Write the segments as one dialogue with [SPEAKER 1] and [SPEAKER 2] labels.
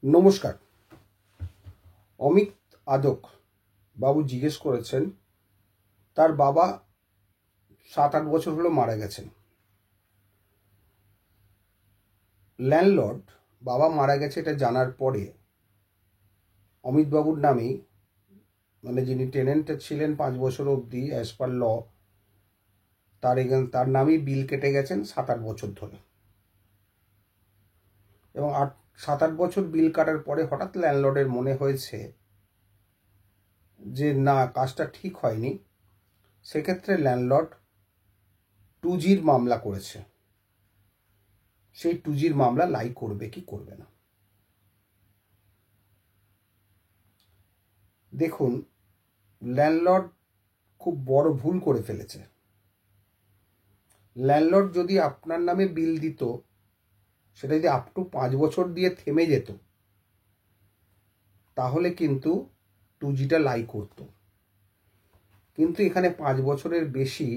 [SPEAKER 1] নমস্কার। অমিত আদক বাবু জিজ্ঞেস করেছেন তার বাবা 7-8 বছর হলো মারা গেছেন। ল্যান্ডলর্ড বাবা মারা গেছে এটা জানার পরে অমিত বাবুর নামেই, মানে যিনি টেনেন্টে ছিলেন 5 বছর অবধি অ্যাজ পার ল, তার নামেই বিল কেটে গেছেন 7-8 বছর ধরে। এবং 7-8 বছর বিল কাটার পরে হঠাৎ ল্যান্ডলর্ডের মনে হয়েছে যে না, কাজটা ঠিক হয়নি। সেক্ষেত্রে ল্যান্ডলর্ড 2Gর মামলা করেছে। সেই 2Gর মামলা লাই করবে কি করবে না। দেখুন, ল্যান্ডলর্ড খুব বড় ভুল করে ফেলেছে। ল্যান্ডলর্ড যদি আপনার নামে বিল দিত, সেটা যদি আপ টু 5 বছর দিয়ে থেমে যেত, তাহলে কিন্তু 2Gটা লাই করত। কিন্তু এখানে 5 বছরের বেশি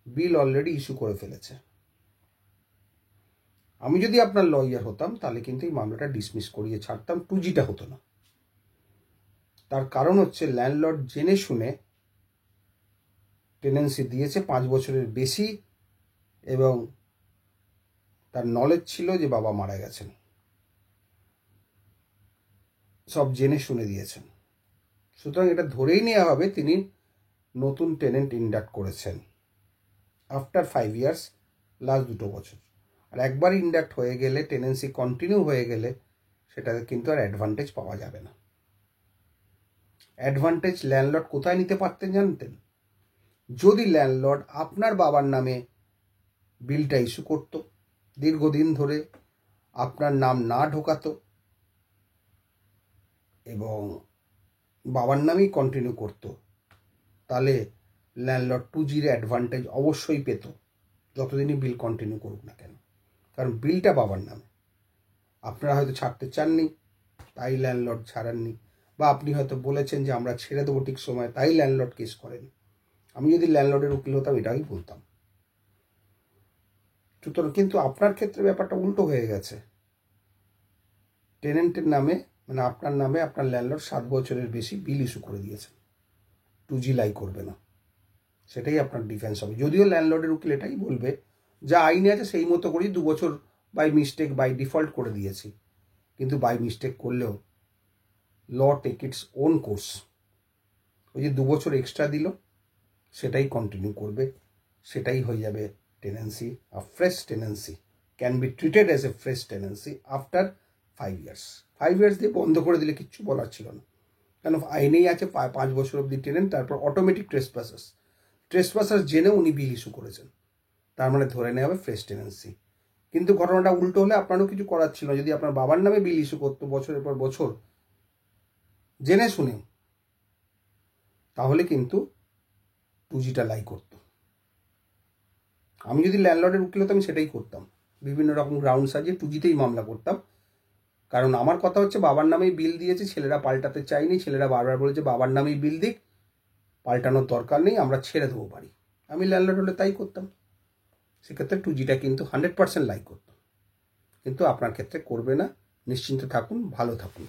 [SPEAKER 1] বিল অলরেডি ইস্যু করে ফেলেছে। আমি যদি আপনার লয়ার হতাম তাহলে কিন্তু এই মামলাটা ডিসমিস করিয়ে ছাড়তাম, 2Gটা হতো না। তার কারণ হচ্ছে ল্যান্ডলর্ড জেনে শুনে টেনেন্সি দিয়েছে 5 বছরের বেশি, এবং তার নলেজ ছিল যে বাবা মারা গেছেন, সব জেনে শুনে দিয়েছেন। সুতরাং এটা ধরেই নেওয়া হবে তিনি নতুন টেনেন্ট ইন্ডাক্ট করেছেন আফটার 5 ইয়ার্স, লাস্ট 2 বছর। আর একবার ইন্ডাক্ট হয়ে গেলে, টেনেন্সি কন্টিনিউ হয়ে গেলে, সেটাতে কিন্তু আর অ্যাডভান্টেজ পাওয়া যাবে না। অ্যাডভান্টেজ ল্যান্ডলর্ড কোথায় নিতে পারতেন জানতেন? যদি ল্যান্ডলর্ড আপনার বাবার নামে বিলটা ইস্যু করত, দীর্ঘদিন ধরে আপনার নাম না ঢোকাতো এবং বাবার নামেই কন্টিনিউ করত, তাহলে ল্যান্ডলর্ড 2Gর অ্যাডভান্টেজ অবশ্যই পেত, যতদিনই বিল কন্টিনিউ করুক না কেন। কারণ বিলটা বাবার নামে। আপনারা হয়তো ছাড়তে চাননি, তাই ল্যান্ডলর্ড ছাড়াননি, বা আপনি হয়তো বলেছেন যে আমরা ছেড়ে দেবো ঠিক সময়, তাই ল্যান্ডলর্ড কেস করেন। আমি যদি ল্যান্ডলর্ডের উকিল হতাম এটাই বলতাম। সুতরাং কিন্তু আপনার ক্ষেত্রে ব্যাপারটা উল্টো হয়ে গেছে। টেনেন্টের নামে, মানে আপনার নামে আপনার ল্যান্ডলর্ড 7 বছরের বেশি বিল ইস্যু করে দিয়েছেন, 2G লাই করবে না। সেটাই আপনার ডিফেন্স হবে। যদিও ল্যান্ডলর্ডের উকিল এটাই বলবে যা আইনে আছে সেই মতো করেই 2 বছর বাই মিস্টেক, বাই ডিফল্ট করে দিয়েছি। কিন্তু বাই মিস্টেক করলেও ল টেক ইটস ওন কোর্স। ওই যে 2 বছর এক্সট্রা দিল, সেটাই কন্টিনিউ করবে, সেটাই হয়ে যাবে tenancy. A fresh tenancy can be treated as a fresh tenancy after 5 years. 5 years দিয়ে বন্ধ করে দিলে কিচ্ছু বলার ছিল না, কেন আইনেই আছে 5 বছর অবধি টেনেন্ট, তারপর অটোমেটিক ট্রেসপাসাস জেনে উনি বিল ইস্যু করেছেন, তার মানে ধরে নেওয়া হবে ফ্রেশ টেনেন্সি। কিন্তু ঘটনাটা উল্টো হলে আপনারও কিছু করার ছিল। যদি আপনার বাবার নামে বিল ইস্যু করতো বছরের পর বছর জেনে শুনে, তাহলে কিন্তু 2Gটা লাই করতো। আমি যদি ল্যান্ডলর্ডের উকিল হতাম সেটাই করতাম, বিভিন্ন রকম গ্রাউন্ড সাজিয়ে 2Gতেই মামলা করতাম। কারণ আমার কথা হচ্ছে বাবার নামেই বিল দিয়েছে, ছেলেরা পাল্টাতে চাইনি, ছেলেরা বারবার বলেছে বাবার নামেই বিল দিক, পাল্টানোর দরকার নেই, আমরা ছেড়ে দেবো বাড়ি। আমি ল্যান্ডলর্ড হলে তাই করতাম। সেক্ষেত্রে 2Gটা কিন্তু 100% লাই করতো, কিন্তু আপনার ক্ষেত্রে করবে না। নিশ্চিন্ত থাকুন, ভালো থাকুন।